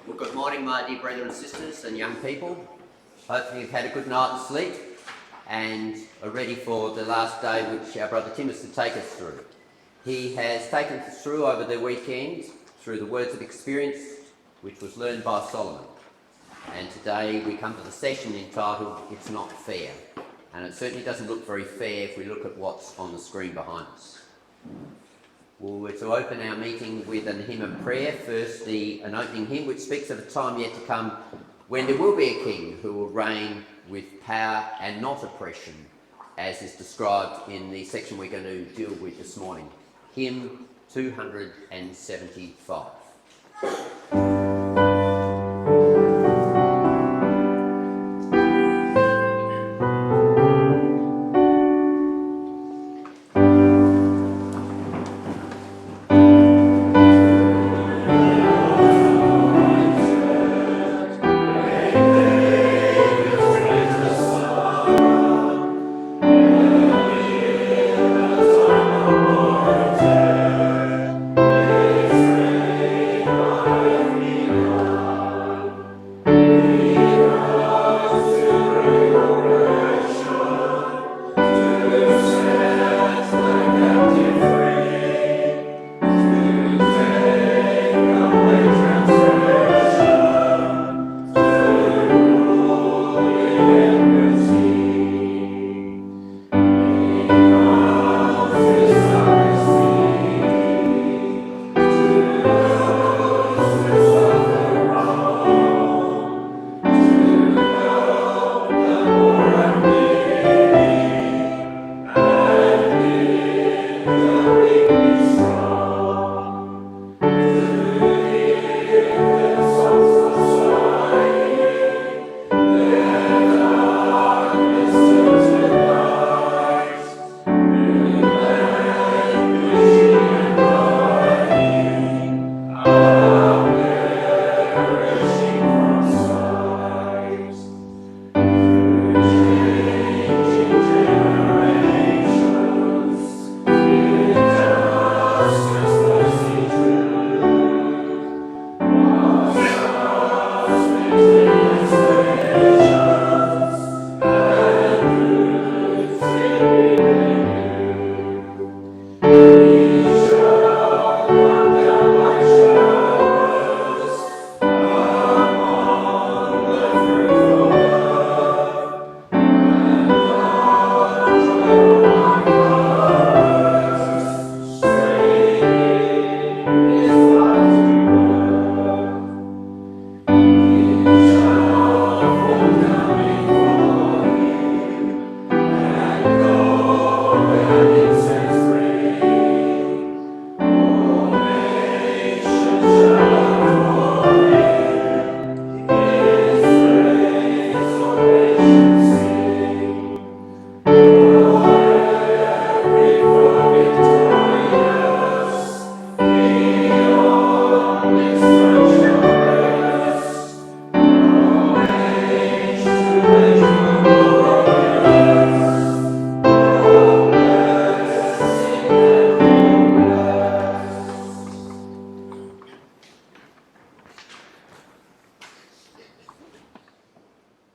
Well, good morning, my dear brothers and sisters and young people. Hopefully you've had a good night's sleep and are ready for the last day which our brother Tim is to take us through. He has taken us through over the weekend through the words of experience which was learned by Solomon. And today we come to the session entitled It's Not Fair. And it certainly doesn't look very fair if we look at what's on the screen behind us. Well, we're to open our meeting with a hymn of prayer. Firstly, an opening hymn which speaks of a time yet to come when there will be a king who will reign with power and not oppression, as is described in the section we're going to deal with this morning. Hymn 275.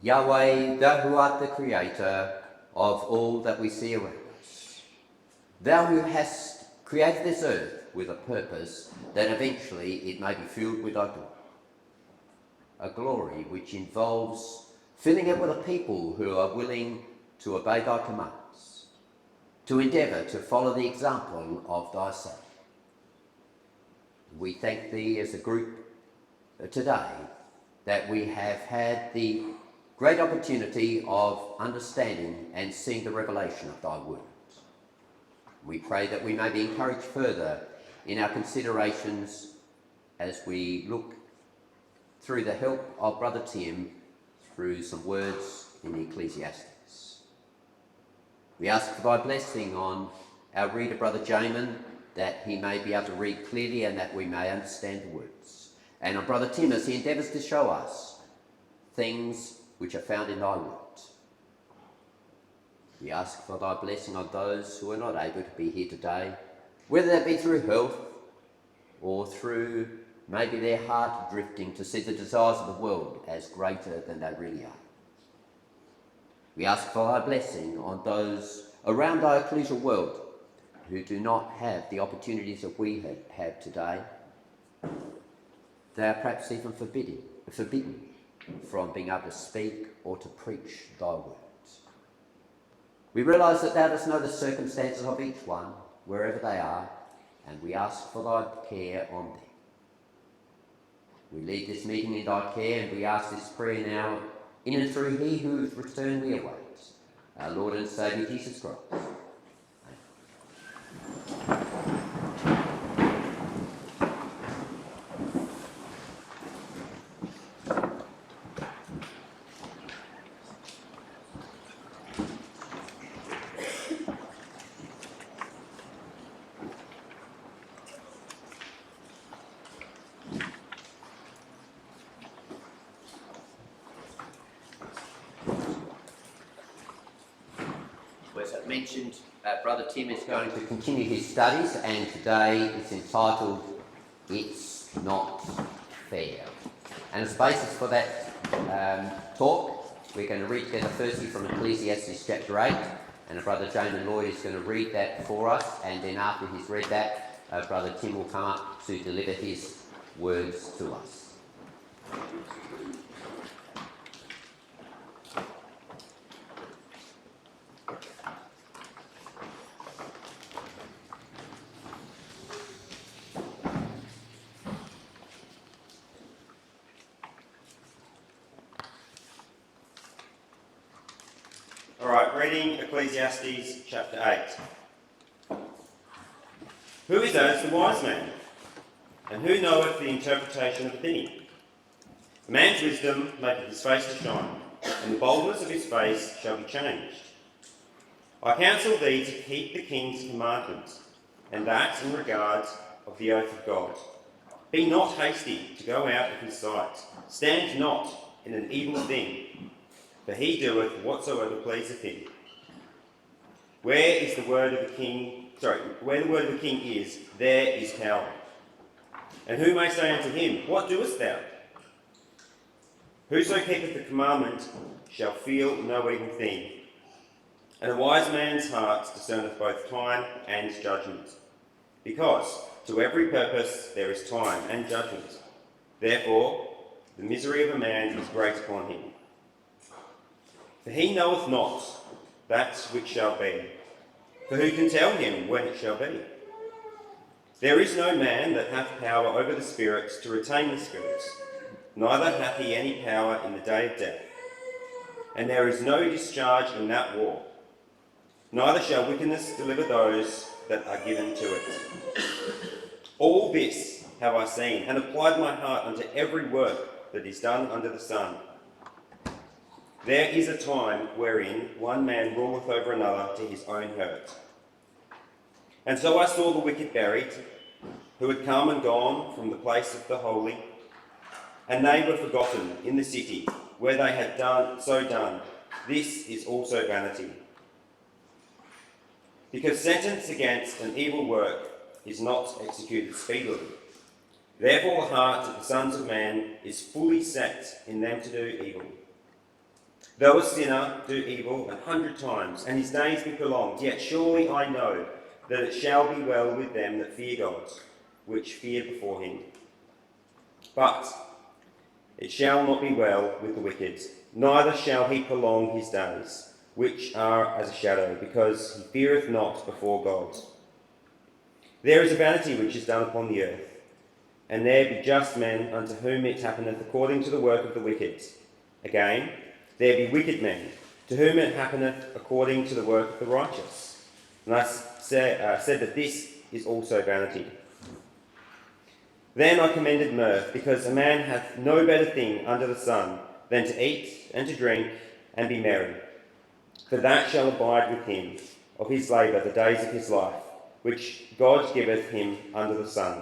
Yahweh, thou who art the creator of all that we see around us, thou who hast created this earth with a purpose that eventually it may be filled with thy glory, a glory which involves filling it with a people who are willing to obey thy commands, to endeavour to follow the example of thy Son. We thank thee as a group today that we have had the great opportunity of understanding and seeing the revelation of thy word. We pray that we may be encouraged further in our considerations as we look through the help of Brother Tim through some words in the Ecclesiastes. We ask for thy blessing on our reader, Brother Jamin, that he may be able to read clearly and that we may understand the words. And on Brother Tim as he endeavours to show us things which are found in thy word. We ask for thy blessing on those who are not able to be here today, whether that be through health or through maybe their heart drifting to see the desires of the world as greater than they really are. We ask for thy blessing on those around our ecclesial world who do not have the opportunities that we have today. They are perhaps even forbidden from being able to speak or to preach thy words. We realise that thou dost know the circumstances of each one, wherever they are, and we ask for thy care on them. We leave this meeting in thy care, and we ask this prayer now in and through he whose return we await, our Lord and Saviour Jesus Christ. As I mentioned, Brother Tim is going to continue his studies, and today it's entitled It's Not Fair. And as a basis for that talk, we're going to read together firstly from Ecclesiastes chapter 8, and Brother Jamin Lloyd is going to read that for us, and then after he's read that, Brother Tim will come up to deliver his words to us. Reading Ecclesiastes chapter 8. Who is as the wise man? And who knoweth the interpretation of a thing? A man's wisdom maketh his face to shine, and the boldness of his face shall be changed. I counsel thee to keep the king's commandments, and that in regard of the oath of God. Be not hasty to go out of his sight. Stand not in an evil thing, for he doeth whatsoever pleaseth him. Where the word of the king is, there is power. And who may say unto him, What doest thou? Whoso keepeth the commandment shall feel no evil thing. And a wise man's heart discerneth both time and judgment. Because to every purpose there is time and judgment. Therefore the misery of a man is great upon him. For he knoweth not that which shall be. For who can tell him when it shall be? There is no man that hath power over the spirits to retain the spirits, neither hath he any power in the day of death. And there is no discharge in that war, neither shall wickedness deliver those that are given to it. All this have I seen, and applied my heart unto every work that is done under the sun. There is a time wherein one man ruleth over another to his own hurt. And so I saw the wicked buried, who had come and gone from the place of the holy, and they were forgotten in the city where they had done. This is also vanity. Because sentence against an evil work is not executed speedily. Therefore the heart of the sons of man is fully set in them to do evil. Though a sinner do evil 100 times, and his days be prolonged, yet surely I know that it shall be well with them that fear God, which fear before him. But it shall not be well with the wicked, neither shall he prolong his days, which are as a shadow, because he feareth not before God. There is a vanity which is done upon the earth, and there be just men unto whom it happeneth according to the work of the wicked. Again, there be wicked men, to whom it happeneth according to the work of the righteous. And I said that this is also vanity. Then I commended mirth, because a man hath no better thing under the sun than to eat and to drink and be merry. For that shall abide with him of his labour the days of his life, which God giveth him under the sun.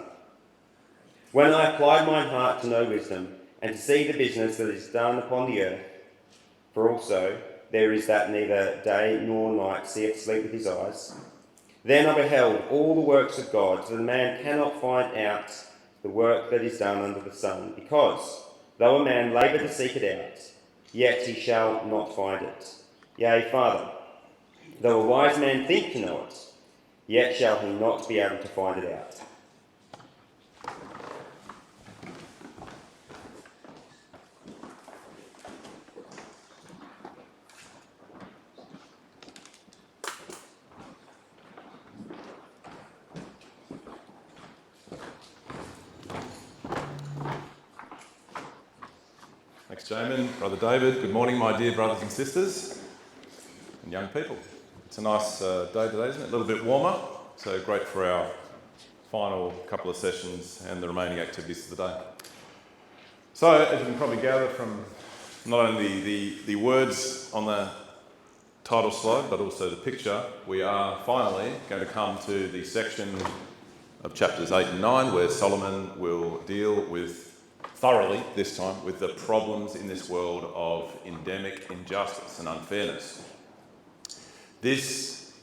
When I applied mine heart to know wisdom, and to see the business that is done upon the earth, for also there is that neither day nor night seeth sleep with his eyes, then I beheld all the works of God, so that a man cannot find out the work that is done under the sun, because though a man labour to seek it out, yet he shall not find it. Yea, farther, though a wise man think to know it, yet shall he not be able to find it out. Thanks, Jamin. Brother David, good morning, my dear brothers and sisters and young people. It's a nice day today, isn't it? A little bit warmer, so great for our final couple of sessions and the remaining activities of the day. So, as you can probably gather from not only the words on the title slide, but also the picture, we are finally going to come to the section of chapters 8 and 9 where Solomon will deal with thoroughly, this time, with the problems in this world of endemic injustice and unfairness. This,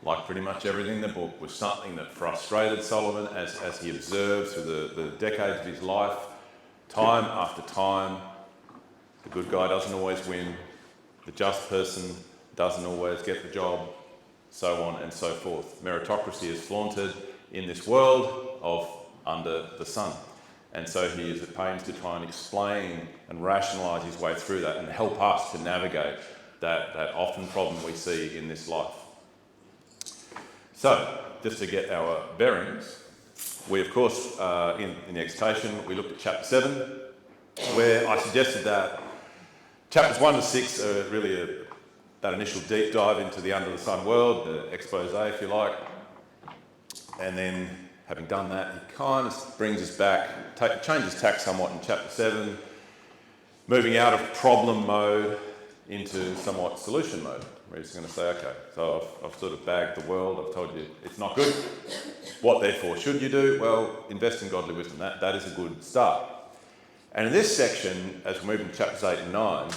like pretty much everything in the book, was something that frustrated Solomon as he observed through the decades of his life, time after time. The good guy doesn't always win, the just person doesn't always get the job, so on and so forth. Meritocracy is flaunted in this world of under the sun. And so he is at pains to try and explain and rationalise his way through that and help us to navigate that often problem we see in this life. So, just to get our bearings, we of course, in the exhortation, we looked at chapter 7, where I suggested that chapters 1 to 6 are really that initial deep dive into the under the sun world, the expose if you like, and then having done that, he kind of brings us back, changes tack somewhat in chapter 7, moving out of problem mode into somewhat solution mode, where he's going to say, okay, so I've sort of bagged the world, I've told you it's not good. What therefore should you do? Well, invest in godly wisdom. That is a good start. And in this section, as we move into chapters 8 and 9,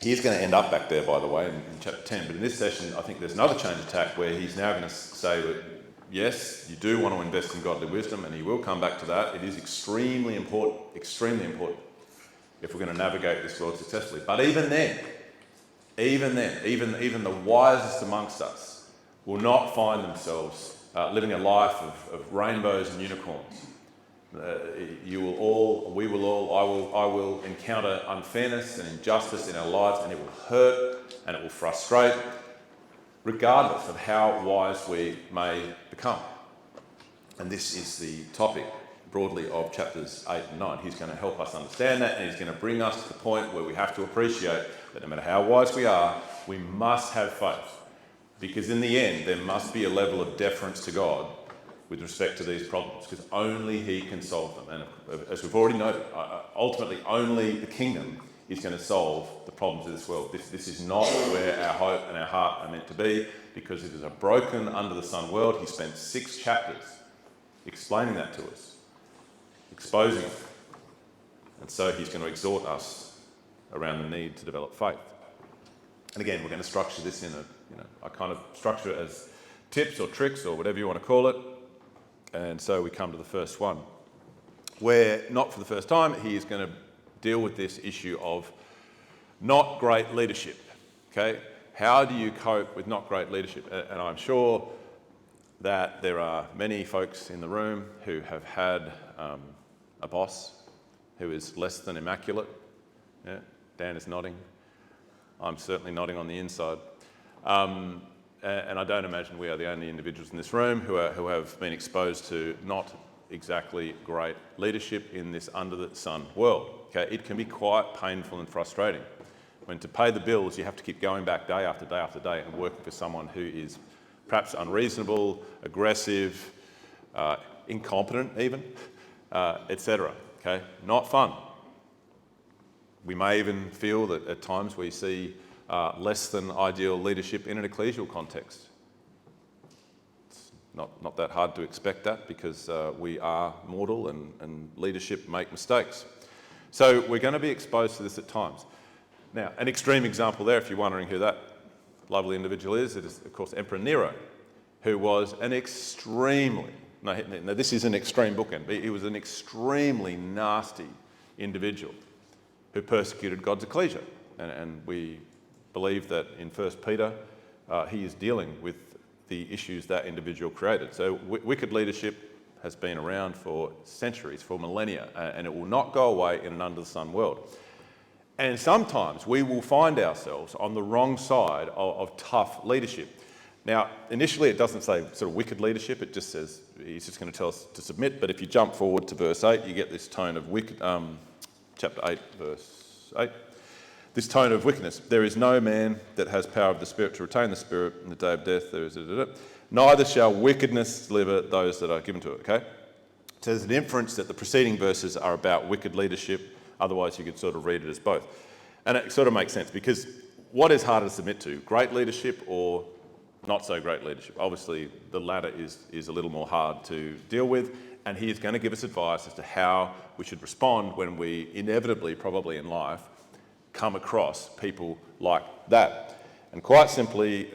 he's going to end up back there, by the way, in chapter 10. But in this session, I think there's another change of tack where he's now going to say, yes, you do want to invest in godly wisdom, and he will come back to that. It is extremely important if we're going to navigate this world successfully. But even then, even the wisest amongst us will not find themselves living a life of rainbows and unicorns. You will all, we will all, I will encounter unfairness and injustice in our lives, and it will hurt and it will frustrate, regardless of how wise we may become. And this is the topic, broadly, of chapters 8 and 9. He's going to help us understand that, and he's going to bring us to the point where we have to appreciate that no matter how wise we are, we must have faith. Because in the end, there must be a level of deference to God with respect to these problems, because only he can solve them. And as we've already noted, ultimately only the kingdom is going to solve the problems of this world. This is not where our hope and our heart are meant to be, because it is a broken, under-the-sun world. He spent 6 chapters explaining that to us, exposing it. And so he's going to exhort us around the need to develop faith. And again, we're going to structure this in a kind of structure it as tips or tricks or whatever you want to call it. And so we come to the first one, where, not for the first time, he is going to deal with this issue of not great leadership. Okay? How do you cope with not great leadership? And I'm sure that there are many folks in the room who have had a boss who is less than immaculate. Yeah? Dan is nodding. I'm certainly nodding on the inside. And I don't imagine we are the only individuals in this room who have been exposed to not exactly great leadership in this under-the-sun world. Okay? It can be quite painful and frustrating. When to pay the bills, you have to keep going back day after day after day and working for someone who is perhaps unreasonable, aggressive, incompetent even, etc. Okay? Not fun. We may even feel that at times we see less than ideal leadership in an ecclesial context. It's not that hard to expect that, because we are mortal and leadership make mistakes. So we're going to be exposed to this at times. Now, an extreme example there, if you're wondering who that lovely individual is, it is, of course, Emperor Nero, who was an extremely Now, this is an extreme bookend. He was an extremely nasty individual who persecuted God's ecclesia. And we believe that in 1 Peter, he is dealing with the issues that individual created. So wicked leadership has been around for centuries, for millennia, and it will not go away in an under-the-sun world. And sometimes we will find ourselves on the wrong side of tough leadership. Now, initially it doesn't say sort of wicked leadership, it just says, he's just going to tell us to submit, but if you jump forward to verse 8, you get this tone of wicked, chapter 8, verse 8. This tone of wickedness. There is no man that has power of the Spirit to retain the Spirit in the day of death. There is neither shall wickedness deliver those that are given to it, okay? So there's an inference that the preceding verses are about wicked leadership. Otherwise, you could sort of read it as both. And it sort of makes sense because what is harder to submit to? Great leadership or not so great leadership? Obviously, the latter is a little more hard to deal with. And he is going to give us advice as to how we should respond when we inevitably, probably in life, come across people like that. And quite simply,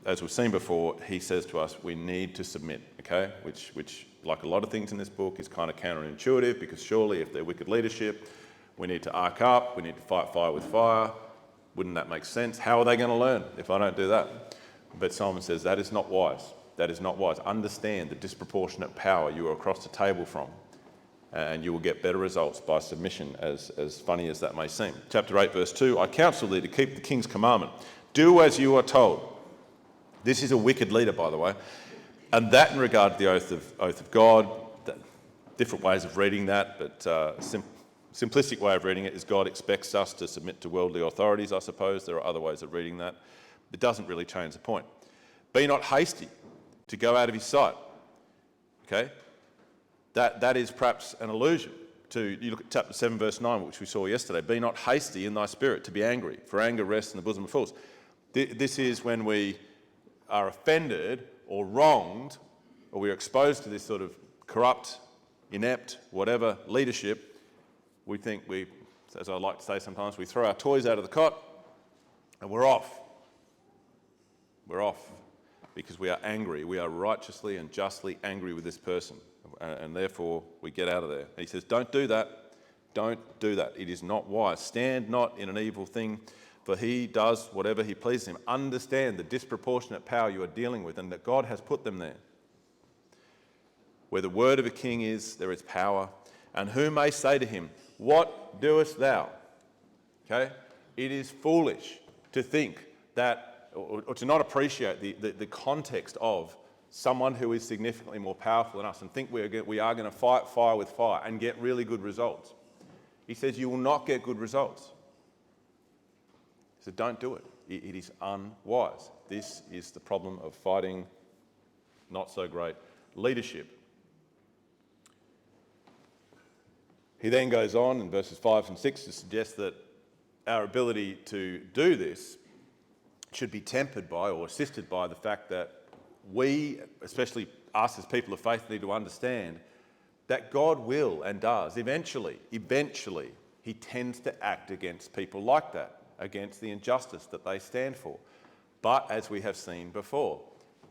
as we've seen before, he says to us, we need to submit, okay? Which, like a lot of things in this book, is kind of counterintuitive because surely if they're wicked leadership, we need to arc up, we need to fight fire with fire. Wouldn't that make sense? How are they going to learn if I don't do that? But Solomon says that is not wise. That is not wise. Understand the disproportionate power you are across the table from, and you will get better results by submission, as funny as that may seem. Chapter 8, verse 2, I counsel thee to keep the king's commandment. Do as you are told. This is a wicked leader, by the way. And that in regard to the oath of God, different ways of reading that, but simplistic way of reading it is God expects us to submit to worldly authorities, I suppose. There are other ways of reading that. It doesn't really change the point. Be not hasty to go out of his sight. Okay? That is perhaps an allusion to, you look at chapter 7, verse 9, which we saw yesterday. Be not hasty in thy spirit to be angry, for anger rests in the bosom of fools. This is when we are offended or wronged, or we're exposed to this sort of corrupt, inept, whatever leadership. We think as I like to say sometimes, we throw our toys out of the cot and we're off. We're off because we are angry. We are righteously and justly angry with this person. And therefore we get out of there. And he says, don't do that. Don't do that. It is not wise. Stand not in an evil thing, for he does whatever he pleases him. Understand the disproportionate power you are dealing with and that God has put them there. Where the word of a king is, there is power. And who may say to him, what doest thou? Okay? It is foolish to think that, or to not appreciate the context of someone who is significantly more powerful than us and think we are going to fight fire with fire and get really good results. He says you will not get good results. So don't do it. It is unwise. This is the problem of fighting not so great leadership. He then goes on in verses 5 and 6 to suggest that our ability to do this should be tempered by or assisted by the fact that we, especially us as people of faith, need to understand that God will and does eventually, he tends to act against people like that, against the injustice that they stand for. But as we have seen before,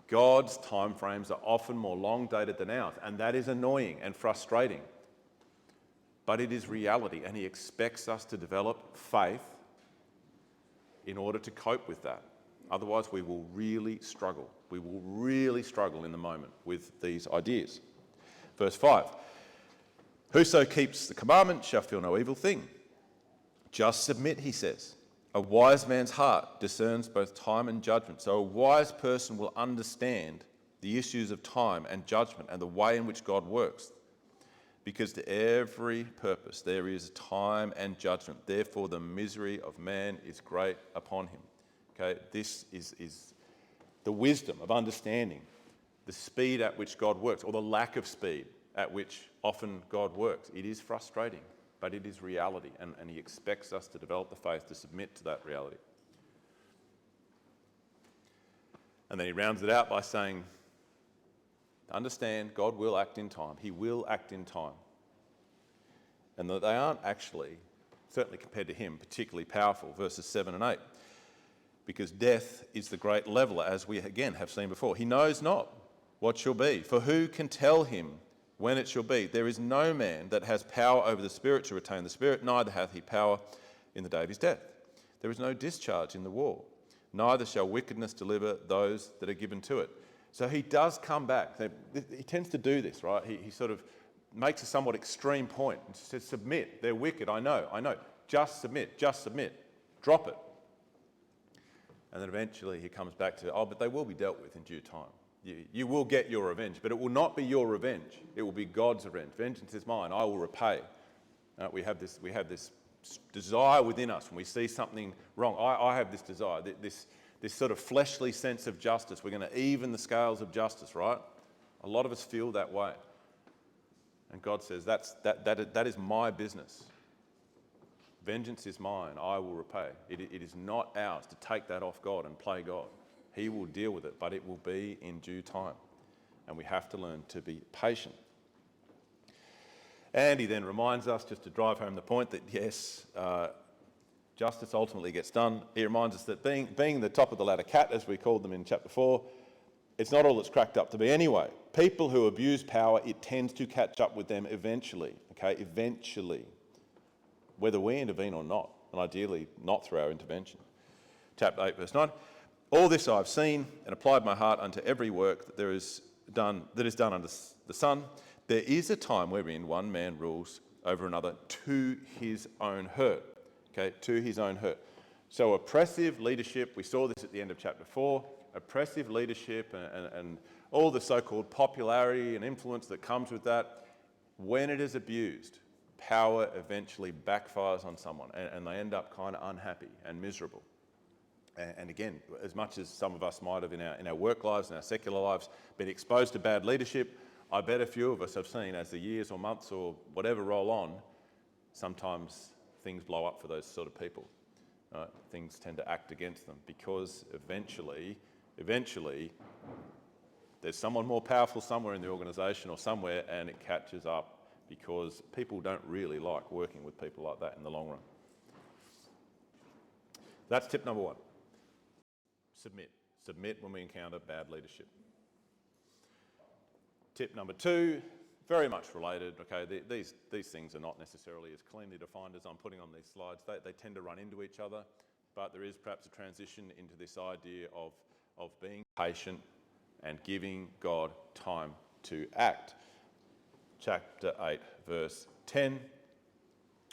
God's timeframes are often more long dated than ours, and that is annoying and frustrating. But it is reality, and he expects us to develop faith in order to cope with that. Otherwise, we will really struggle. We will really struggle in the moment with these ideas. Verse 5, whoso keeps the commandment shall feel no evil thing. Just submit, he says. A wise man's heart discerns both time and judgment. So a wise person will understand the issues of time and judgment and the way in which God works. Because to every purpose there is time and judgment. Therefore the misery of man is great upon him. Okay, this is the wisdom of understanding the speed at which God works, or the lack of speed at which often God works. It is frustrating, but it is reality, and he expects us to develop the faith to submit to that reality. And then he rounds it out by saying, understand God will act in time. He will act in time. And that they aren't actually, certainly compared to him, particularly powerful, verses 7 and 8. Because death is the great leveller, as we again have seen before. He knows not what shall be? For who can tell him when it shall be? There is no man that has power over the Spirit to retain the Spirit, neither hath he power in the day of his death. There is no discharge in the war, neither shall wickedness deliver those that are given to it. So he does come back. He tends to do this, right? He sort of makes a somewhat extreme point and says, submit, they're wicked, I know. Just submit, drop it. And then eventually he comes back to, but they will be dealt with in due time. You will get your revenge, but it will not be your revenge. It will be God's revenge. Vengeance is mine, I will repay. We have this desire within us when we see something wrong. I have this desire, this sort of fleshly sense of justice. We're going to even the scales of justice, right? A lot of us feel that way. And God says, that is my business. Vengeance is mine, I will repay. It is not ours to take that off God and play God. He will deal with it, but it will be in due time. And we have to learn to be patient. And he then reminds us, just to drive home the point, that yes, justice ultimately gets done. He reminds us that being the top of the ladder cat, as we called them in chapter 4, it's not all it's cracked up to be anyway. People who abuse power, it tends to catch up with them eventually, okay? Eventually. Whether we intervene or not, and ideally not through our intervention. Chapter 8, verse 9. All this I have seen and applied my heart unto every work that is done under the sun. There is a time wherein one man rules over another to his own hurt. Okay, to his own hurt. So oppressive leadership, we saw this at the end of chapter 4, oppressive leadership and all the so-called popularity and influence that comes with that, when it is abused, power eventually backfires on someone and they end up kind of unhappy and miserable. And again, as much as some of us might have in our work lives and our secular lives been exposed to bad leadership, I bet a few of us have seen as the years or months or whatever roll on, sometimes things blow up for those sort of people. Things tend to act against them because eventually, there's someone more powerful somewhere in the organisation or somewhere and it catches up because people don't really like working with people like that in the long run. That's tip number 1. Submit. Submit when we encounter bad leadership. Tip number 2, very much related. Okay, these things are not necessarily as cleanly defined as I'm putting on these slides. They tend to run into each other, but there is perhaps a transition into this idea of being patient and giving God time to act. Chapter 8, verse 10,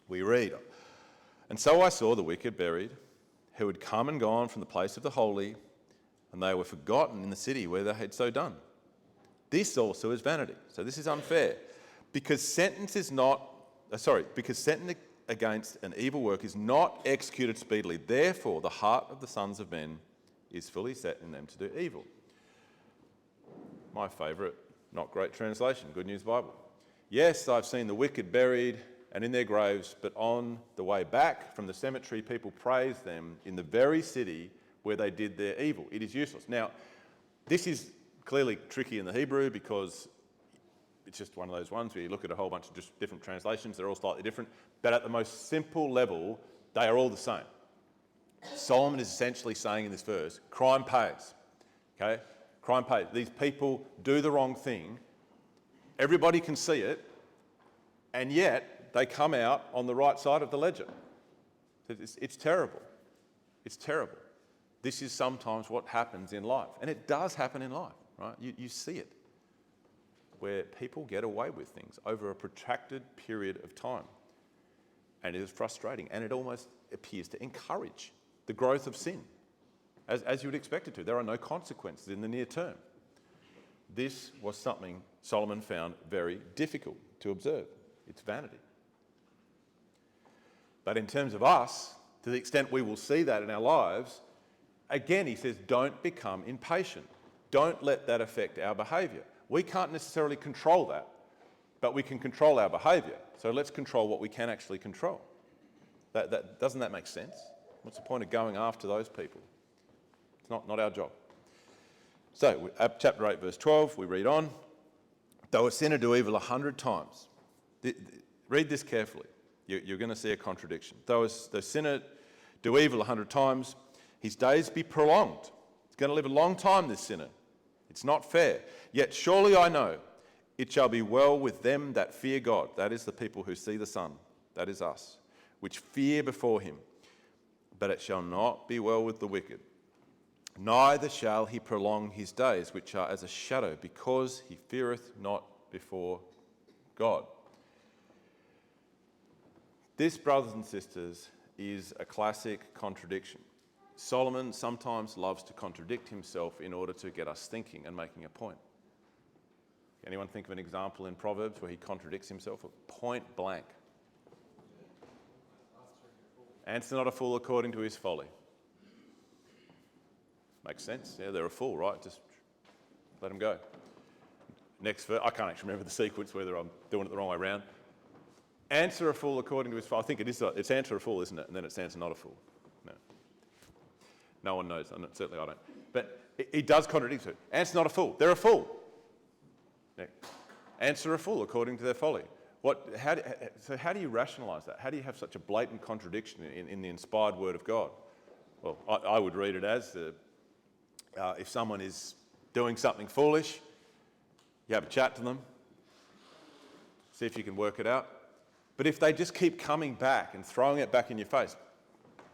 we read, "And so I saw the wicked buried, who had come and gone from the place of the holy, and they were forgotten in the city where they had so done. This also is vanity." So this is unfair, because sentence against an evil work is not executed speedily. Therefore, the heart of the sons of men is fully set in them to do evil. My favourite, not great translation, Good News Bible. "Yes, I've seen the wicked buried and in their graves, but on the way back from the cemetery, people praise them in the very city where they did their evil. It is useless." Now, this is clearly tricky in the Hebrew because it's just one of those ones where you look at a whole bunch of just different translations, they're all slightly different, but at the most simple level, they are all the same. Solomon is essentially saying in this verse, crime pays, okay? Crime pays. These people do the wrong thing, everybody can see it, and yet they come out on the right side of the ledger. It's terrible. It's terrible. This is sometimes what happens in life, and it does happen in life, right? You see it, where people get away with things over a protracted period of time, and it is frustrating, and it almost appears to encourage the growth of sin, as you would expect it to. There are no consequences in the near term. This was something Solomon found very difficult to observe. It's vanity. But in terms of us, to the extent we will see that in our lives, again, he says, don't become impatient. Don't let that affect our behaviour. We can't necessarily control that, but we can control our behaviour. So let's control what we can actually control. Doesn't that make sense? What's the point of going after those people? It's not our job. So, chapter 8, verse 12, we read on. "Though a sinner do evil 100 times." Read this carefully. You're going to see a contradiction. "Though a sinner do evil 100 times, his days be prolonged." He's going to live a long time, this sinner. It's not fair. Yet surely I know it shall be well with them that fear God. That is the people who see the Son. That is us, which fear before him. But it shall not be well with the wicked. Neither shall he prolong his days, which are as a shadow, because he feareth not before God. This, brothers and sisters, is a classic contradiction. Solomon sometimes loves to contradict himself in order to get us thinking and making a point. Anyone think of an example in Proverbs where he contradicts himself? Point blank. Answer not a fool according to his folly. Makes sense. Yeah, they're a fool, right? Just let them go. Next verse, I can't actually remember the sequence, whether I'm doing it the wrong way around. Answer a fool according to his folly. I think it's answer a fool, isn't it? And then it's answer not a fool. No one knows. Certainly I don't. But he does contradict it. Answer not a fool. They're a fool. Next. Answer a fool according to their folly. How do you rationalise that? How do you have such a blatant contradiction in the inspired word of God? Well, I would read it as if someone is doing something foolish, you have a chat to them, see if you can work it out. But if they just keep coming back and throwing it back in your face,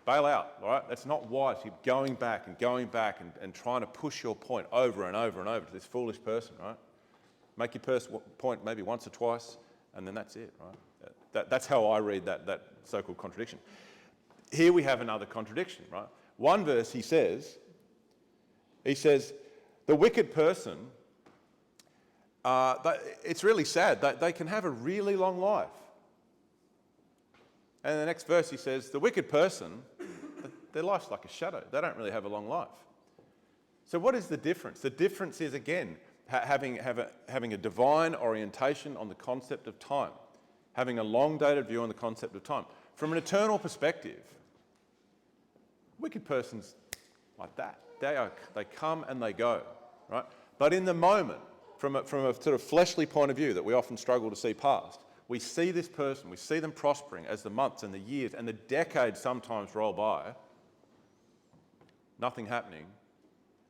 bail out, all right? That's not wise. Keep going back and trying to push your point over and over and over to this foolish person, right? Make your point maybe once or twice, and then that's it, right? That's how I read that so-called contradiction. Here we have another contradiction, right? One verse he says, the wicked person, it's really sad, they can have a really long life. And in the next verse he says, the wicked person, their life's like a shadow. They don't really have a long life. So what is the difference? The difference is, again, having a divine orientation on the concept of time, having a long-dated view on the concept of time. From an eternal perspective, wicked persons like that. They come and they go, right? But in the moment, from a sort of fleshly point of view that we often struggle to see past, we see this person, we see them prospering as the months and the years and the decades sometimes roll by, nothing happening,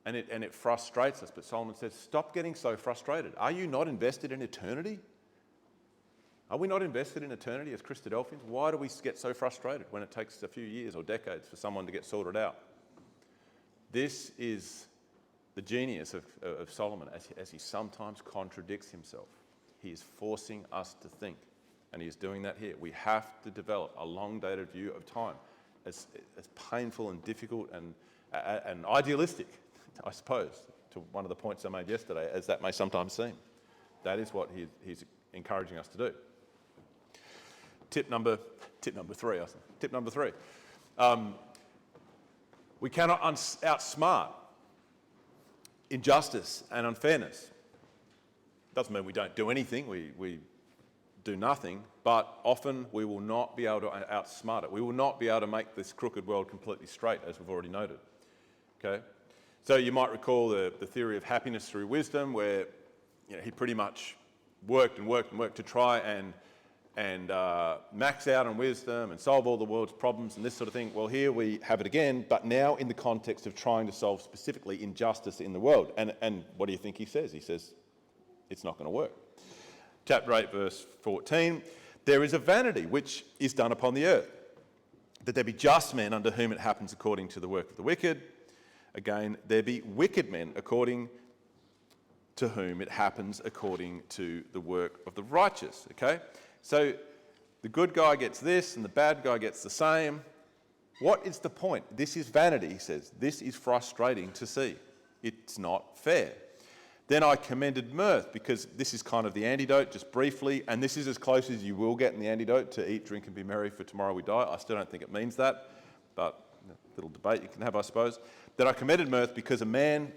and it frustrates us. But Solomon says, stop getting so frustrated. Are you not invested in eternity? Are we not invested in eternity as Christadelphians? Why do we get so frustrated when it takes a few years or decades for someone to get sorted out? This is the genius of Solomon as he sometimes contradicts himself. He is forcing us to think, and he is doing that here. We have to develop a long-dated view of time, as painful and difficult and idealistic, I suppose, to one of the points I made yesterday, as that may sometimes seem. That is what he's encouraging us to do. Tip number three. We cannot outsmart injustice and unfairness. Doesn't mean we don't do anything, we do nothing, but often we will not be able to outsmart it. We will not be able to make this crooked world completely straight, as we've already noted. Okay? So you might recall the theory of happiness through wisdom, where he pretty much worked to try and max out on wisdom and solve all the world's problems and this sort of thing. Well, here we have it again, but now in the context of trying to solve specifically injustice in the world. And what do you think he says? He says, it's not going to work. Chapter 8, verse 14, there is a vanity which is done upon the earth, that there be just men unto whom it happens according to the work of the wicked. Again, there be wicked men according to whom it happens according to the work of the righteous. Okay? So the good guy gets this and the bad guy gets the same. What is the point? This is vanity, he says. This is frustrating to see. It's not fair. Then I commended mirth, because this is kind of the antidote, just briefly, and this is as close as you will get in the antidote to eat, drink and be merry, for tomorrow we die. I still don't think it means that, but a little debate you can have, I suppose. That I commended mirth because a man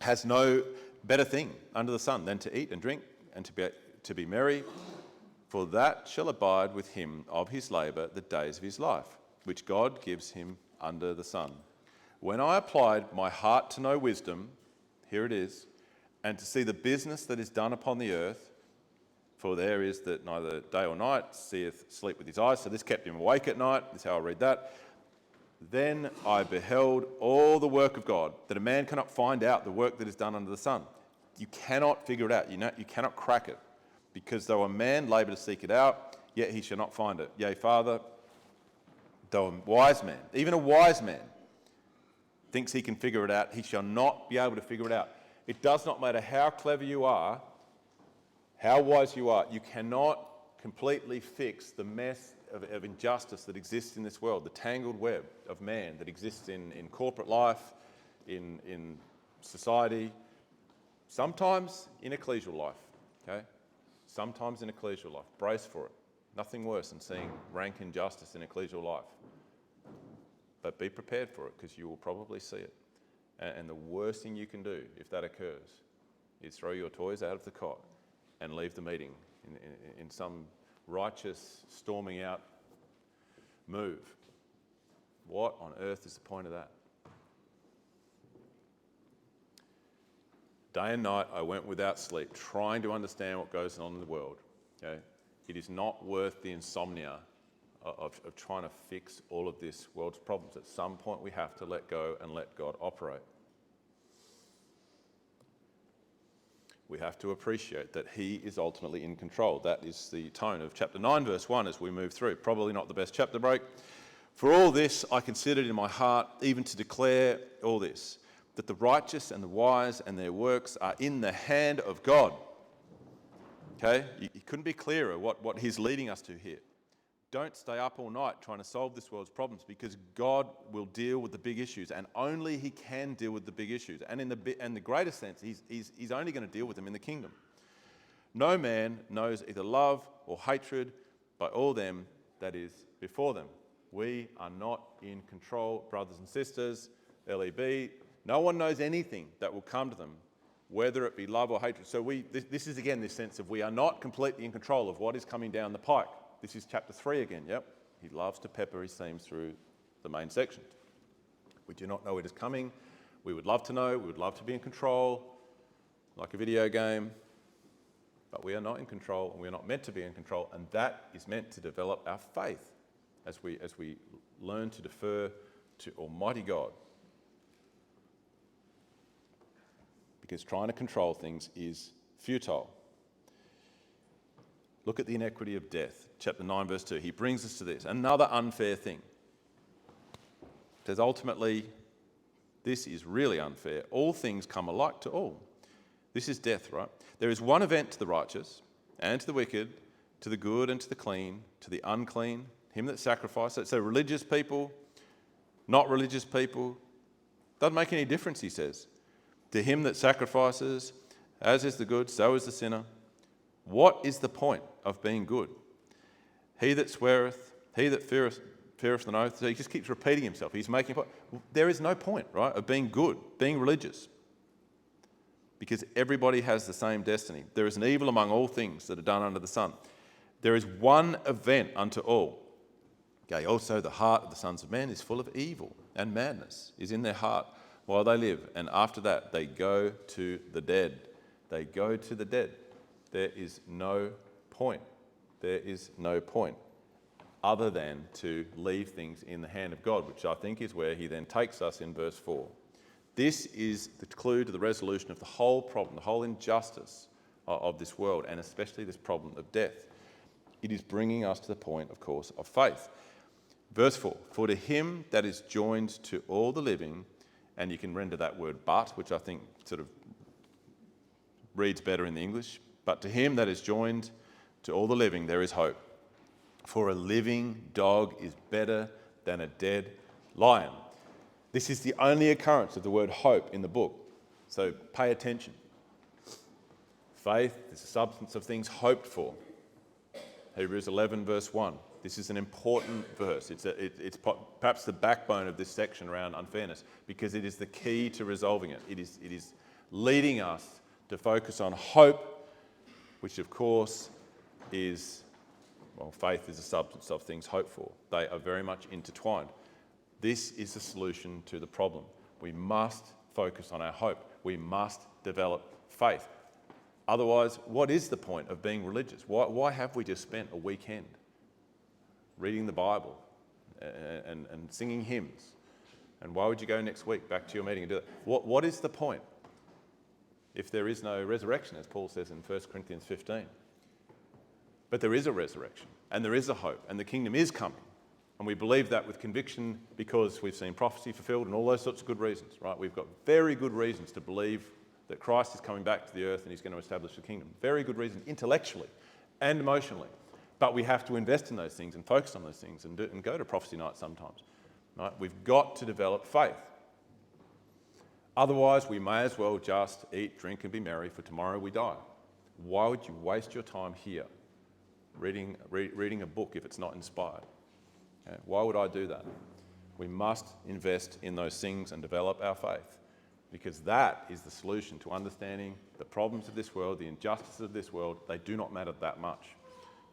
has no better thing under the sun than to eat and drink and to be merry, for that shall abide with him of his labour the days of his life, which God gives him under the sun. When I applied my heart to know wisdom, here it is, and to see the business that is done upon the earth, for there is that neither day or night seeth sleep with his eyes. So this kept him awake at night. This is how I read that. Then I beheld all the work of God, that a man cannot find out the work that is done under the sun. You cannot figure it out. You cannot crack it. Because though a man labour to seek it out, yet he shall not find it. Yea, Father, though a wise man, even a wise man, thinks he can figure it out, he shall not be able to figure it out. It does not matter how clever you are, how wise you are, you cannot completely fix the mess of injustice that exists in this world, the tangled web of man that exists in corporate life, in society, sometimes in ecclesial life, okay? Sometimes in ecclesial life. Brace for it. Nothing worse than seeing rank injustice in ecclesial life. But be prepared for it, because you will probably see it. And the worst thing you can do if that occurs is throw your toys out of the cot and leave the meeting in some righteous storming out move. What on earth is the point of that? Day and night I went without sleep, trying to understand what goes on in the world. Okay? It is not worth the insomnia of trying to fix all of this world's problems. At some point we have to let go and let God operate. We have to appreciate that he is ultimately in control. That is the tone of chapter 9, verse 1 as we move through. Probably not the best chapter break. For all this I considered in my heart, even to declare all this, that the righteous and the wise and their works are in the hand of God. Okay? You couldn't be clearer what he's leading us to here. Don't stay up all night trying to solve this world's problems, because God will deal with the big issues, and only he can deal with the big issues. And in the greatest sense, he's only going to deal with them in the kingdom. No man knows either love or hatred by all them that is before them. We are not in control, brothers and sisters, LEB. No one knows anything that will come to them, whether it be love or hatred. So this is again this sense of we are not completely in control of what is coming down the pike. This is chapter 3 again, yep. He loves to pepper his themes through the main section. We do not know it is coming. We would love to know. We would love to be in control, like a video game. But we are not in control, and we are not meant to be in control. And that is meant to develop our faith as we learn to defer to Almighty God. Because trying to control things is futile. Look at the inequity of death. Chapter 9, verse 2. He brings us to this. Another unfair thing. It says, ultimately, this is really unfair. All things come alike to all. This is death, right? There is one event to the righteous and to the wicked, to the good and to the clean, to the unclean, him that sacrifices. So religious people, not religious people, doesn't make any difference, he says. To him that sacrifices, as is the good, so is the sinner. What is the point of being good? He that sweareth, he that feareth an oath. So he just keeps repeating himself. He's making a point. There is no point, right, of being good, being religious. Because everybody has the same destiny. There is an evil among all things that are done under the sun. There is one event unto all. Okay, also the heart of the sons of men is full of evil, and madness is in their heart while they live. And after that they go to the dead. They go to the dead. There is no point. There is no point other than to leave things in the hand of God, which I think is where he then takes us in verse 4. This is the clue to the resolution of the whole problem, the whole injustice of this world, and especially this problem of death. It is bringing us to the point, of course, of faith. Verse 4, for to him that is joined to all the living, and you can render that word but, which I think sort of reads better in the English, but to him that is joined to all the living, there is hope. For a living dog is better than a dead lion. This is the only occurrence of the word hope in the book, so pay attention. Faith is the substance of things hoped for. Hebrews 11, verse 1. This is an important verse. It's perhaps the backbone of this section around unfairness, because it is the key to resolving it. It is leading us to focus on hope, which of course is, well, faith is the substance of things hoped for. They are very much intertwined. This is the solution to the problem. We must focus on our hope. We must develop faith. Otherwise, what is the point of being religious? Why have we just spent a weekend reading the Bible and singing hymns. And why would you go next week back to your meeting and do that? What is the point if there is no resurrection, as Paul says in 1 Corinthians 15? But there is a resurrection, and there is a hope, and the kingdom is coming. And we believe that with conviction because we've seen prophecy fulfilled and all those sorts of good reasons, right? We've got very good reasons to believe that Christ is coming back to the earth and he's going to establish the kingdom. Very good reason intellectually and emotionally. But we have to invest in those things and focus on those things and go to prophecy night sometimes. Right? We've got to develop faith. Otherwise, we may as well just eat, drink and be merry, for tomorrow we die. Why would you waste your time here reading a book if it's not inspired? Okay? Why would I do that? We must invest in those things and develop our faith, because that is the solution to understanding the problems of this world, the injustices of this world. They do not matter that much,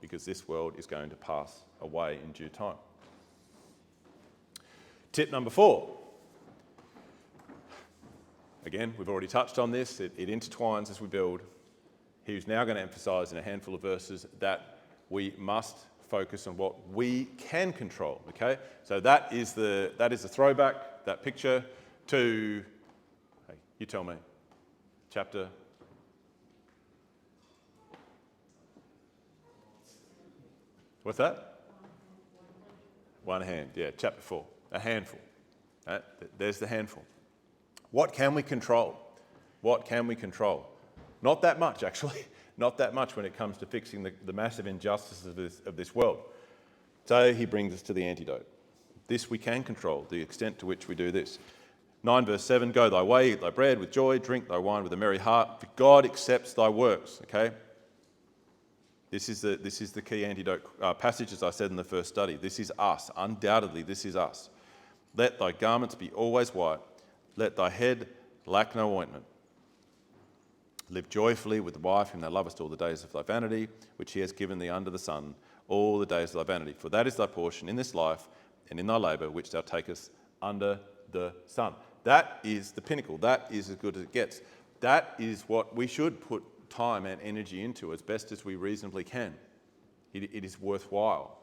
because this world is going to pass away in due time. Tip number 4. Again, we've already touched on this. It intertwines as we build. He's now going to emphasise in a handful of verses that we must focus on what we can control. Okay, so that is the throwback, that picture to. Hey, you tell me. Chapter. What's that? One hand. Yeah, chapter 4. A handful. There's the handful. What can we control? What can we control? Not that much, actually. Not that much when it comes to fixing the massive injustices of this world. So he brings us to the antidote. This we can control, the extent to which we do this. 9 verse 7, go thy way, eat thy bread with joy, drink thy wine with a merry heart, for God accepts thy works. Okay? This is the key antidote passage, as I said in the first study. This is us. Undoubtedly, this is us. Let thy garments be always white. Let thy head lack no ointment. Live joyfully with the wife whom thou lovest all the days of thy vanity, which he has given thee under the sun, all the days of thy vanity. For that is thy portion in this life and in thy labour, which thou takest under the sun. That is the pinnacle. That is as good as it gets. That is what we should put time and energy into as best as we reasonably can. It is worthwhile.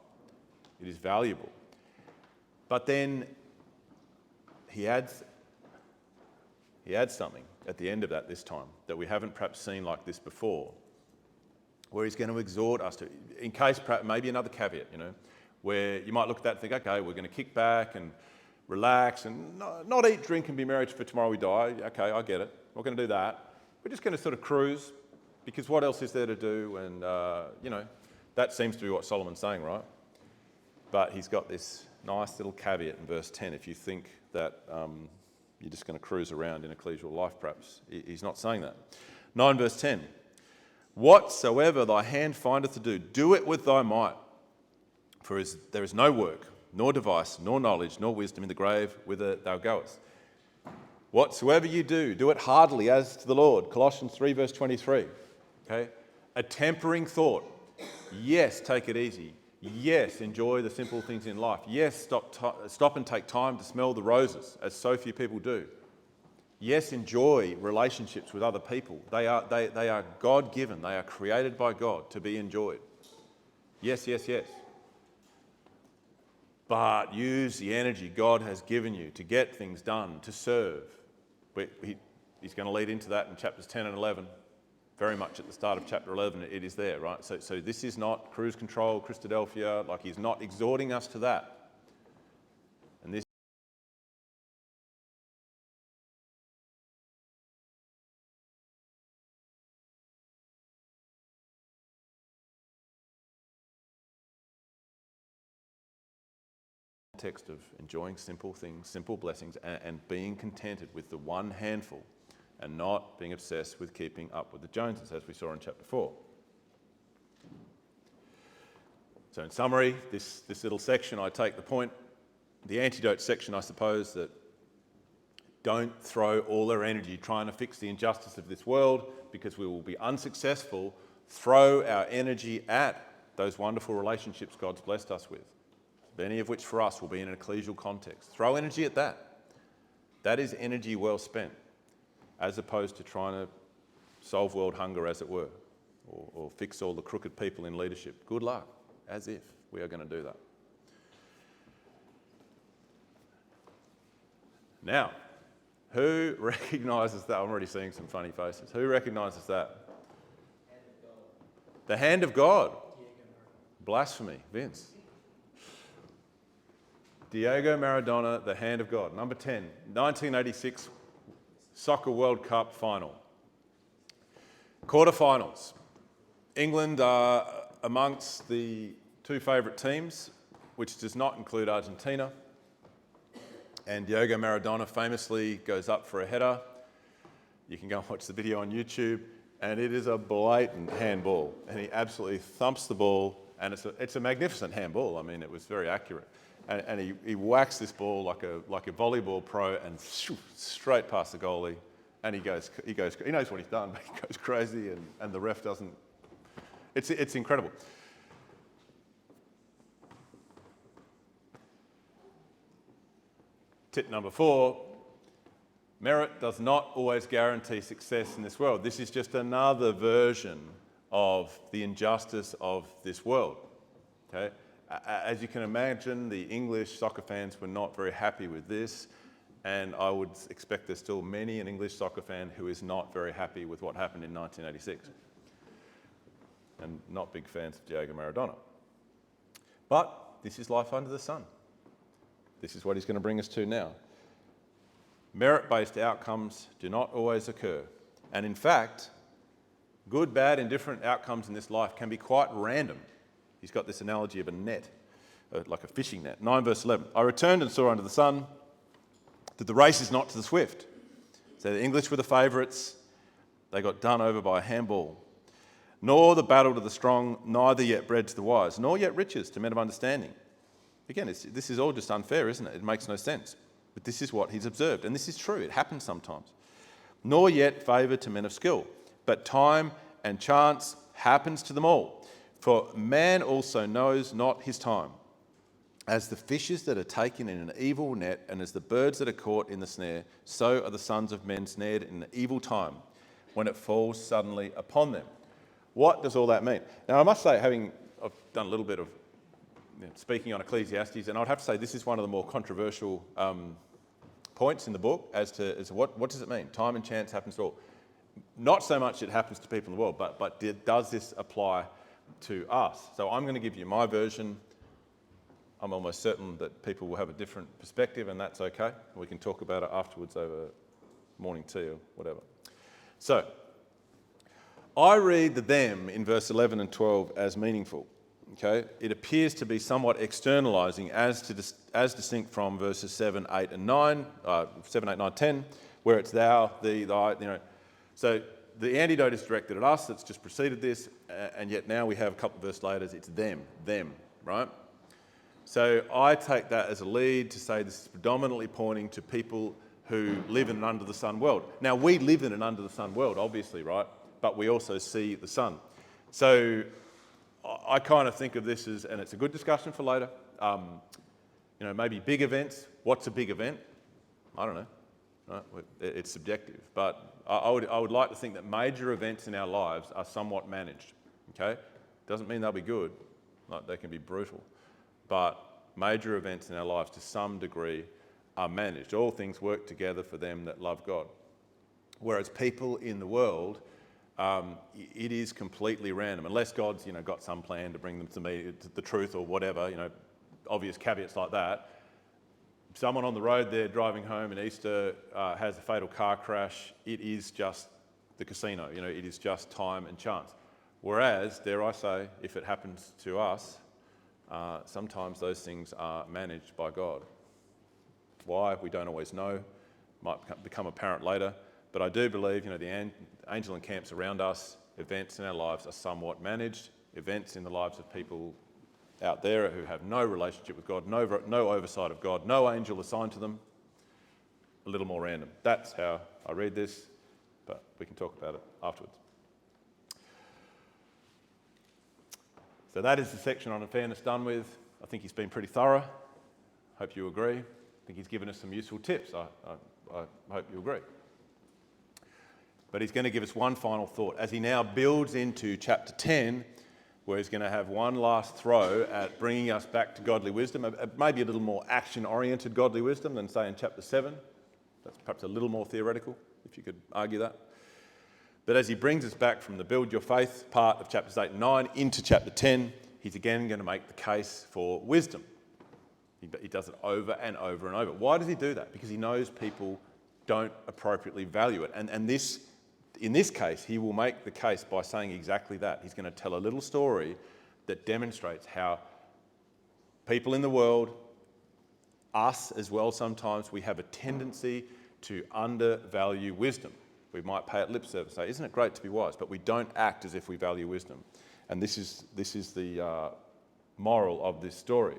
It is valuable. But then he adds something at the end of that this time that we haven't perhaps seen like this before, where he's going to exhort us to, in case perhaps maybe another caveat, where you might look at that and think, okay, we're going to kick back and relax and not eat, drink and be merry for tomorrow we die. Okay, I get it. We're going to do that. We're just going to sort of cruise, because what else is there to do? And, that seems to be what Solomon's saying, right? But he's got this nice little caveat in verse 10. If you think that you're just going to cruise around in ecclesial life, perhaps, he's not saying that. 9 verse 10. Whatsoever thy hand findeth to do, do it with thy might. For there is no work, nor device, nor knowledge, nor wisdom in the grave whither thou goest. Whatsoever you do, do it heartily as to the Lord. Colossians 3 verse 23. Okay? A tempering thought. Yes, take it easy. Yes, enjoy the simple things in life. Yes, stop and take time to smell the roses, as so few people do. Yes, enjoy relationships with other people. They are God-given. They are created by God to be enjoyed. Yes, yes, yes. But use the energy God has given you to get things done, to serve. He's going to lead into that in chapters 10 and 11. Very much at the start of chapter 11, it is there, right? So this is not cruise control, Christadelphia, like he's not exhorting us to that. And this context of enjoying simple things, simple blessings, and being contented with the one handful, and not being obsessed with keeping up with the Joneses, as we saw in chapter 4. So in summary, this little section, I take the point, the antidote section, I suppose, that don't throw all their energy trying to fix the injustice of this world, because we will be unsuccessful. Throw our energy at those wonderful relationships God's blessed us with, many of which for us will be in an ecclesial context. Throw energy at that. That is energy well spent, as opposed to trying to solve world hunger, as it were, or fix all the crooked people in leadership. Good luck, as if we are going to do that. Now, who recognises that? I'm already seeing some funny faces. Who recognises that? The hand of God. Blasphemy, Vince. Diego Maradona, the hand of God. Number 10, 1986 Soccer World Cup final. Quarterfinals. England are amongst the two favourite teams, which does not include Argentina. And Diego Maradona famously goes up for a header. You can go and watch the video on YouTube, and it is a blatant handball. And he absolutely thumps the ball, and it's a magnificent handball. I mean, it was very accurate. And he whacks this ball like a volleyball pro, and straight past the goalie. And he knows what he's done, but he goes crazy, and the ref doesn't. It's incredible. Tip number 4, merit does not always guarantee success in this world. This is just another version of the injustice of this world. Okay? As you can imagine, the English soccer fans were not very happy with this, and I would expect there's still many an English soccer fan who is not very happy with what happened in 1986, and not big fans of Diego Maradona. But this is life under the sun. This is what he's going to bring us to now. Merit-based outcomes do not always occur. And in fact, good, bad, indifferent outcomes in this life can be quite random. He's got this analogy of a net, like a fishing net. 9 verse 11. I returned and saw under the sun that the race is not to the swift. So the English were the favourites. They got done over by a handball. Nor the battle to the strong, neither yet bread to the wise, nor yet riches to men of understanding. Again, this is all just unfair, isn't it? It makes no sense. But this is what he's observed, and this is true. It happens sometimes. Nor yet favour to men of skill, but time and chance happens to them all. For man also knows not his time. As the fishes that are taken in an evil net, and as the birds that are caught in the snare, so are the sons of men snared in an evil time, when it falls suddenly upon them. What does all that mean? Now, I must say, I've done a little bit of speaking on Ecclesiastes, and I'd have to say this is one of the more controversial points in the book as to what does it mean? Time and chance happens to all. Not so much it happens to people in the world, but does this apply to us? So I'm going to give you my version. I'm almost certain that people will have a different perspective, and that's okay. We can talk about it afterwards over morning tea or whatever. So I read the them in verse 11 and 12 as meaningful. Okay, it appears to be somewhat externalising as distinct from verses 7, 8 and 9, 7, 8, 9, 10, where it's thou, thee, thy, So the antidote is directed at us, that's just preceded this, and yet now we have a couple of verses later, it's them, right? So I take that as a lead to say this is predominantly pointing to people who live in an under-the-sun world. Now, we live in an under-the-sun world, obviously, right? But we also see the sun. So I kind of think of this as, and it's a good discussion for later, maybe big events. What's a big event? I don't know. Right? It's subjective. But I would like to think that major events in our lives are somewhat managed. Okay? Doesn't mean they'll be good. Like, they can be brutal. But major events in our lives to some degree are managed. All things work together for them that love God. Whereas people in the world, it is completely random, unless God's got some plan to bring them to the truth or whatever, obvious caveats like that. Someone on the road there driving home in Easter has a fatal car crash. It is just the casino, it is just time and chance. Whereas, dare I say, if it happens to us, sometimes those things are managed by God. Why? We don't always know. Might become apparent later. But I do believe, the angel encamps around us. Events in our lives are somewhat managed. Events in the lives of people out there who have no relationship with God, no oversight of God, no angel assigned to them, a little more random. That's how I read this, but we can talk about it afterwards. So that is the section on unfairness done with. I think he's been pretty thorough. Hope you agree. I think he's given us some useful tips. I hope you agree. But he's going to give us one final thought as he now builds into chapter 10, where he's going to have one last throw at bringing us back to godly wisdom, maybe a little more action-oriented godly wisdom than, say, in chapter 7. That's perhaps a little more theoretical, if you could argue that. But as he brings us back from the build your faith part of chapters 8 and 9 into chapter 10, he's again going to make the case for wisdom. He does it over and over and over. Why does he do that? Because he knows people don't appropriately value it. And in this case, he will make the case by saying exactly that. He's going to tell a little story that demonstrates how people in the world, us as well sometimes, we have a tendency to undervalue wisdom. We might pay it lip service, say, isn't it great to be wise? But we don't act as if we value wisdom. And this is the moral of this story.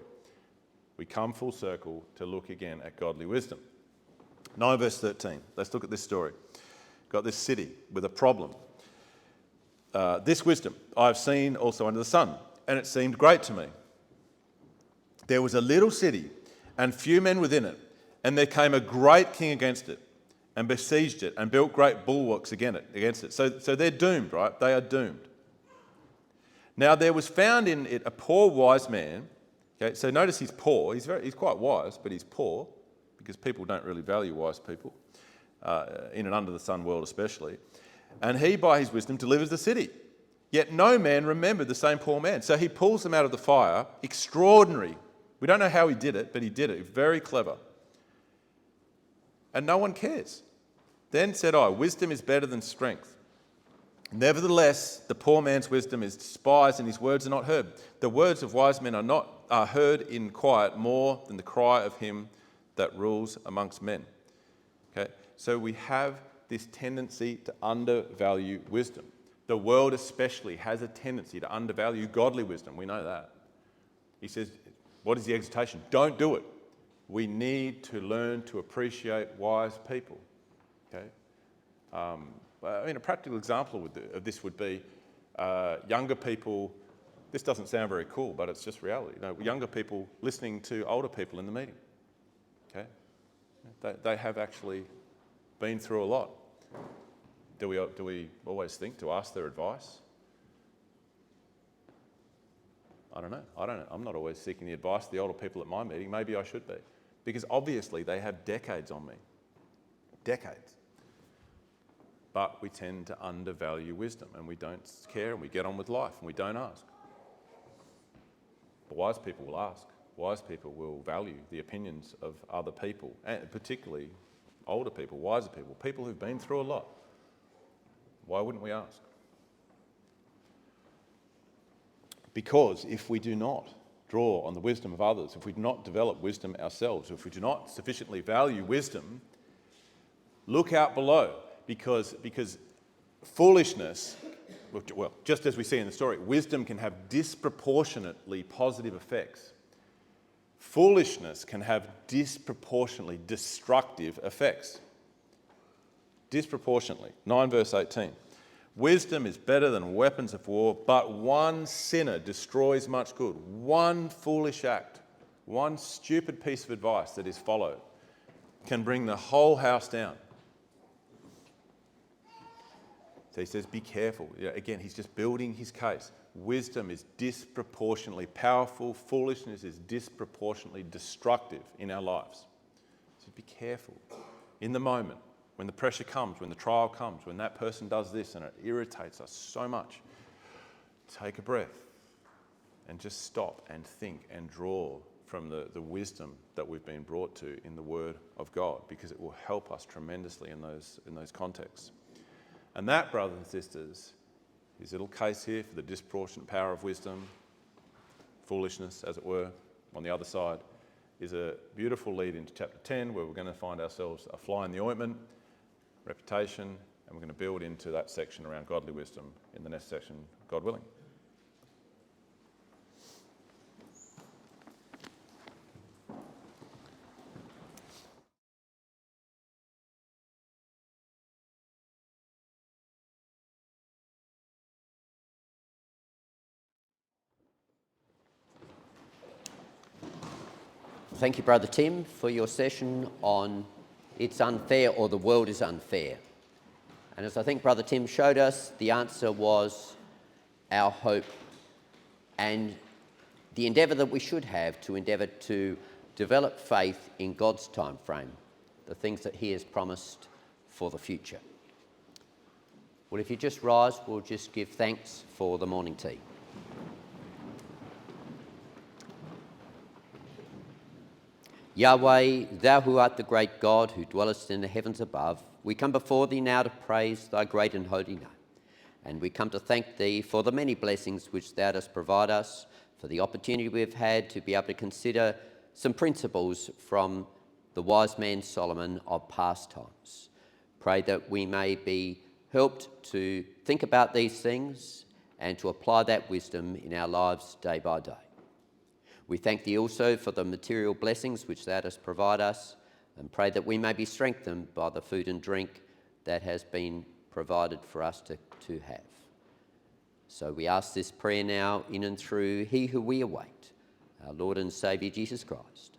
We come full circle to look again at godly wisdom. 9 verse 13. Let's look at this story. Got this city with a problem. This wisdom I have seen also under the sun, and it seemed great to me. There was a little city and few men within it, and there came a great king against it and besieged it and built great bulwarks against it. So they're doomed, right? They are doomed. Now there was found in it a poor wise man. Okay, so notice he's poor. He's quite wise, but he's poor because people don't really value wise people, in and under the sun world especially. And he, by his wisdom, delivers the city. Yet no man remembered the same poor man. So he pulls them out of the fire. Extraordinary. We don't know how he did it, but he did it. Very clever. And no one cares. Then said I, wisdom is better than strength. Nevertheless, the poor man's wisdom is despised and his words are not heard. The words of wise men are heard in quiet more than the cry of him that rules amongst men. Okay? So we have this tendency to undervalue wisdom. The world especially has a tendency to undervalue godly wisdom. We know that. He says, what is the exhortation? Don't do it. We need to learn to appreciate wise people. Okay? A practical example of this would be younger people. This doesn't sound very cool, but it's just reality. Younger people listening to older people in the meeting. Okay? They have actually been through a lot. Do we always think to ask their advice? I don't know. I'm not always seeking the advice of the older people at my meeting. Maybe I should be. Because obviously they have decades on me. Decades. But we tend to undervalue wisdom and we don't care and we get on with life and we don't ask. But wise people will ask. Wise people will value the opinions of other people, and particularly older people, wiser people, people who've been through a lot. Why wouldn't we ask? Because if we do not draw on the wisdom of others, if we do not develop wisdom ourselves, if we do not sufficiently value wisdom, look out below, because foolishness, well, just as we see in the story, wisdom can have disproportionately positive effects. Foolishness can have disproportionately destructive effects. Disproportionately. 9 verse 18. Wisdom is better than weapons of war, but one sinner destroys much good. One foolish act, one stupid piece of advice that is followed can bring the whole house down. So he says, be careful. Again, he's just building his case. Wisdom is disproportionately powerful. Foolishness is disproportionately destructive in our lives. So be careful. In the moment, when the pressure comes, when the trial comes, when that person does this and it irritates us so much, take a breath and just stop and think and draw from the wisdom that we've been brought to in the Word of God, because it will help us tremendously in those contexts. And that, brothers and sisters, his little case here for the disproportionate power of wisdom, foolishness, as it were, on the other side, is a beautiful lead into chapter 10, where we're going to find ourselves a fly in the ointment, reputation, and we're going to build into that section around godly wisdom in the next section, God willing. Thank you, Brother Tim, for your session on It's Unfair or the World is Unfair. And as I think Brother Tim showed us, the answer was our hope and the endeavour that we should have to endeavour to develop faith in God's time frame. the things that he has promised for the future. Well, if you just rise, we'll just give thanks for the morning tea. Yahweh, thou who art the great God, who dwellest in the heavens above, we come before thee now to praise thy great and holy name. And we come to thank thee for the many blessings which thou dost provide us, for the opportunity we've had to be able to consider some principles from the wise man Solomon of past times. Pray that we may be helped to think about these things and to apply that wisdom in our lives day by day. We thank thee also for the material blessings which thou dost provide us, and pray that we may be strengthened by the food and drink that has been provided for us to have. So we ask this prayer now in and through he who we await, our Lord and Saviour Jesus Christ.